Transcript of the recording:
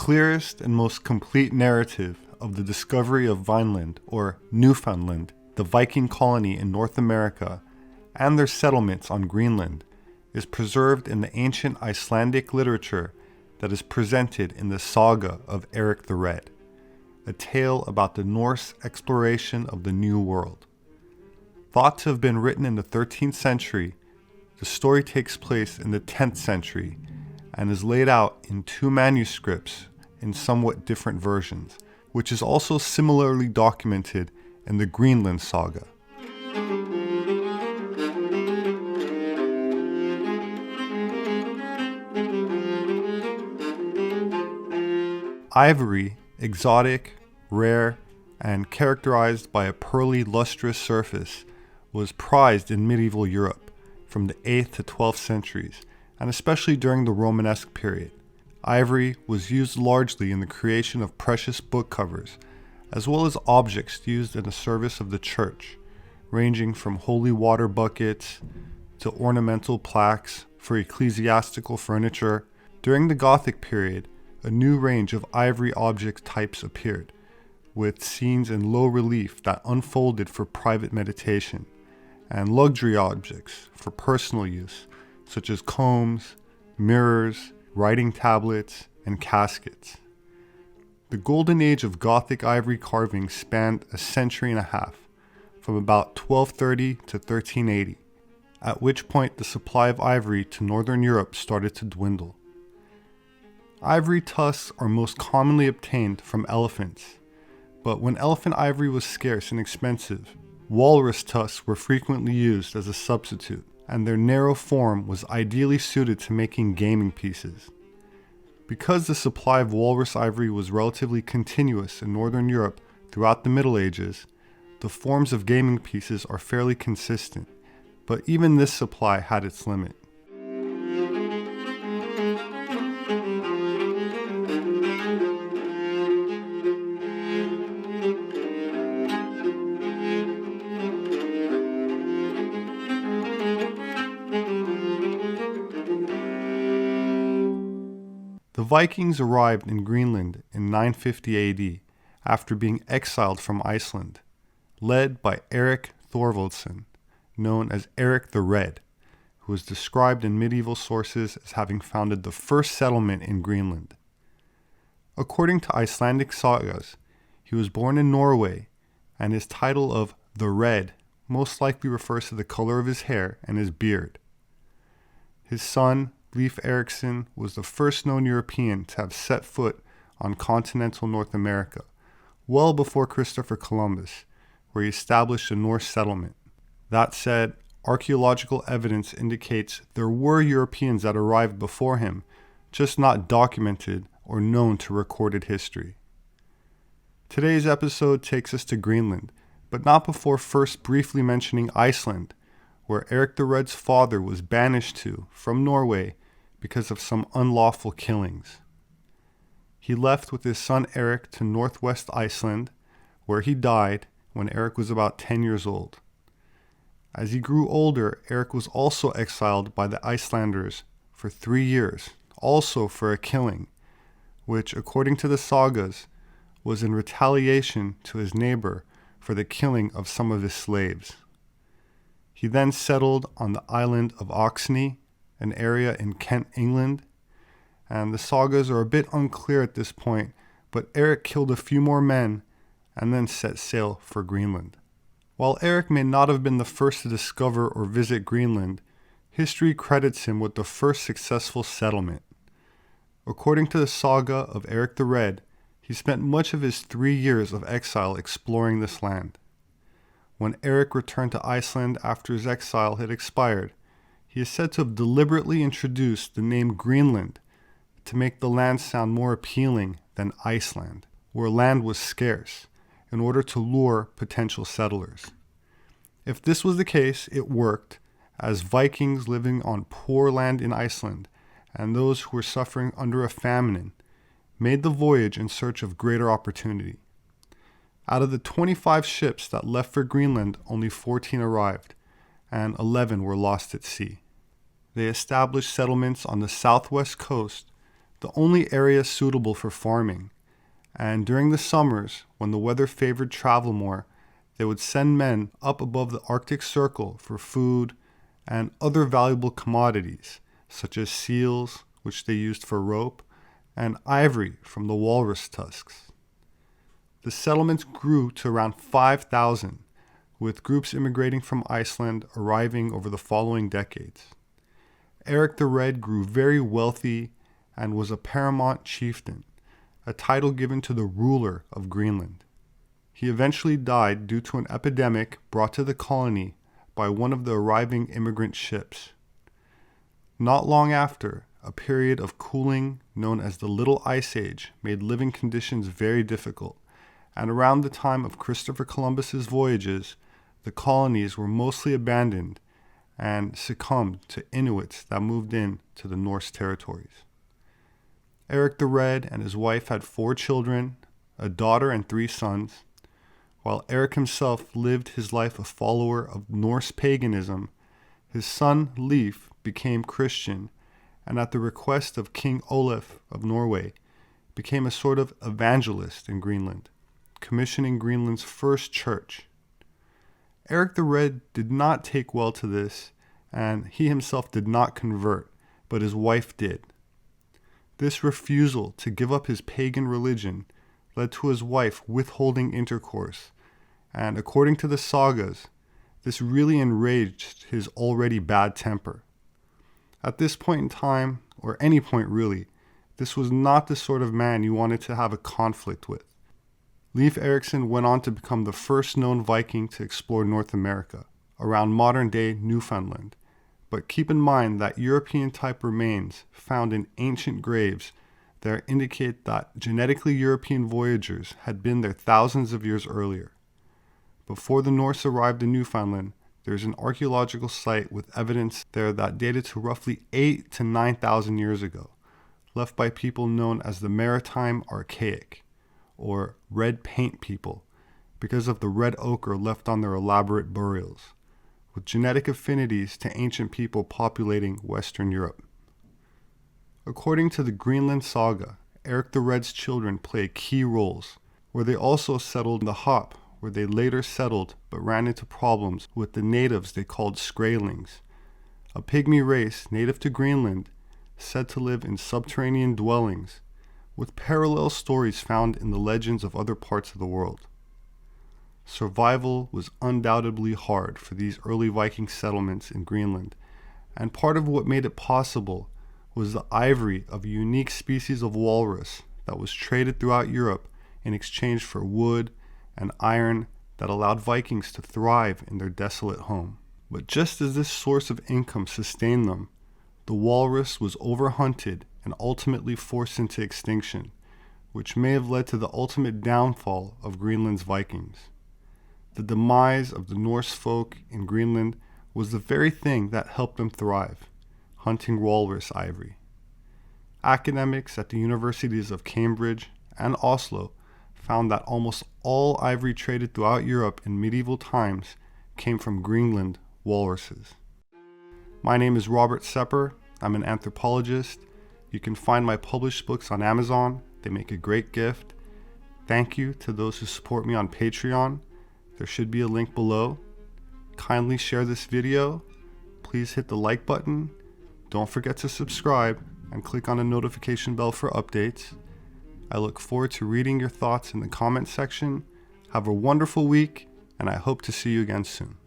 clearest and most complete narrative of the discovery of Vineland, or Newfoundland, the Viking colony in North America, and their settlements on Greenland, is preserved in the ancient Icelandic literature that is presented in the saga of Erik the Red, a tale about the Norse exploration of the New World. Thought to have been written in the 13th century, the story takes place in the 10th century and is laid out in two manuscripts in somewhat different versions, which is also similarly documented in the Greenland saga. Ivory, exotic, rare, and characterized by a pearly, lustrous surface, was prized in medieval Europe from the 8th to 12th centuries, and especially during the Romanesque period. Ivory was used largely in the creation of precious book covers, as well as objects used in the service of the church, ranging from holy water buckets to ornamental plaques for ecclesiastical furniture. During the Gothic period, a new range of ivory object types appeared, with scenes in low relief that unfolded for private meditation, and luxury objects for personal use, such as combs, mirrors, writing tablets, and caskets. The golden age of Gothic ivory carving spanned a century and a half, from about 1230 to 1380, at which point the supply of ivory to Northern Europe started to dwindle. Ivory tusks are most commonly obtained from elephants, but when elephant ivory was scarce and expensive, walrus tusks were frequently used as a substitute, and their narrow form was ideally suited to making gaming pieces. Because the supply of walrus ivory was relatively continuous in Northern Europe throughout the Middle Ages, the forms of gaming pieces are fairly consistent, but even this supply had its limit. The Vikings arrived in Greenland in 950 AD after being exiled from Iceland, led by Erik Thorvaldsson, known as Erik the Red, who was described in medieval sources as having founded the first settlement in Greenland. According to Icelandic sagas, he was born in Norway, and his title of the Red most likely refers to the color of his hair and his beard. His son, Leif Erikson, was the first known European to have set foot on continental North America, well before Christopher Columbus, where he established a Norse settlement. That said, archaeological evidence indicates there were Europeans that arrived before him, just not documented or known to recorded history. Today's episode takes us to Greenland, but not before first briefly mentioning Iceland, where Erik the Red's father was banished to from Norway because of some unlawful killings. He left with his son Erik to northwest Iceland, where he died when Erik was about 10 years old. As he grew older, Erik was also exiled by the Icelanders for 3 years, also for a killing, which, according to the sagas, was in retaliation to his neighbor for the killing of some of his slaves. He then settled on the island of Ochre, an area in Kent, England, and the sagas are a bit unclear at this point, but Erik killed a few more men and then set sail for Greenland. While Erik may not have been the first to discover or visit Greenland, history credits him with the first successful settlement. According to the saga of Erik the Red, he spent much of his 3 years of exile exploring this land. When Erik returned to Iceland after his exile had expired, he is said to have deliberately introduced the name Greenland to make the land sound more appealing than Iceland, where land was scarce, in order to lure potential settlers. If this was the case, it worked, as Vikings living on poor land in Iceland and those who were suffering under a famine made the voyage in search of greater opportunity. Out of the 25 ships that left for Greenland, only 14 arrived, and 11 were lost at sea. They established settlements on the southwest coast the only area suitable for farming, and during the summers, when the weather favored travel more, they would send men up above the Arctic Circle for food and other valuable commodities, such as seals, which they used for rope, and ivory from the walrus tusks. The settlements grew to around 5,000, with groups immigrating from Iceland arriving over the following decades. Erik the Red grew very wealthy and was a paramount chieftain, a title given to the ruler of Greenland. He eventually died due to an epidemic brought to the colony by one of the arriving immigrant ships. Not long after, a period of cooling known as the Little Ice Age made living conditions very difficult, and around the time of Christopher Columbus's voyages, the colonies were mostly abandoned and succumbed to Inuits that moved in to the Norse territories. Erik the Red and his wife had 4 children, a daughter and 3 sons. While Erik himself lived his life a follower of Norse paganism, his son Leif became Christian, and at the request of King Olaf of Norway, became a sort of evangelist in Greenland, commissioning Greenland's first church. Erik the Red did not take well to this, and he himself did not convert, but his wife did. This refusal to give up his pagan religion led to his wife withholding intercourse, and according to the sagas, this really enraged his already bad temper. At this point in time, or any point really, this was not the sort of man you wanted to have a conflict with. Leif Erikson went on to become the first known Viking to explore North America, around modern-day Newfoundland. But keep in mind that European-type remains found in ancient graves there indicate that genetically European voyagers had been there thousands of years earlier. Before the Norse arrived in Newfoundland, there is an archaeological site with evidence there that dated to roughly 8,000 to 9,000 years ago, left by people known as the Maritime Archaic, or red paint people, because of the red ochre left on their elaborate burials, with genetic affinities to ancient people populating Western Europe. According to the Greenland saga, Erik the Red's children played key roles, where they also settled in the Hop, where they later settled but ran into problems with the natives they called Skraelings, a pygmy race native to Greenland, said to live in subterranean dwellings, with parallel stories found in the legends of other parts of the world. Survival was undoubtedly hard for these early Viking settlements in Greenland, and part of what made it possible was the ivory of a unique species of walrus that was traded throughout Europe in exchange for wood and iron that allowed Vikings to thrive in their desolate home. But just as this source of income sustained them, the walrus was overhunted and ultimately forced into extinction, which may have led to the ultimate downfall of Greenland's Vikings. The demise of the Norse folk in Greenland was the very thing that helped them thrive, hunting walrus ivory. Academics at the universities of Cambridge and Oslo found that almost all ivory traded throughout Europe in medieval times came from Greenland walruses. My name is Robert Sepehr. I'm an anthropologist. You can find my published books on Amazon. They make a great gift. Thank you to those who support me on Patreon. There should be a link below. Kindly share this video. Please hit the like button. Don't forget to subscribe and click on the notification bell for updates. I look forward to reading your thoughts in the comment section. Have a wonderful week, and I hope to see you again soon.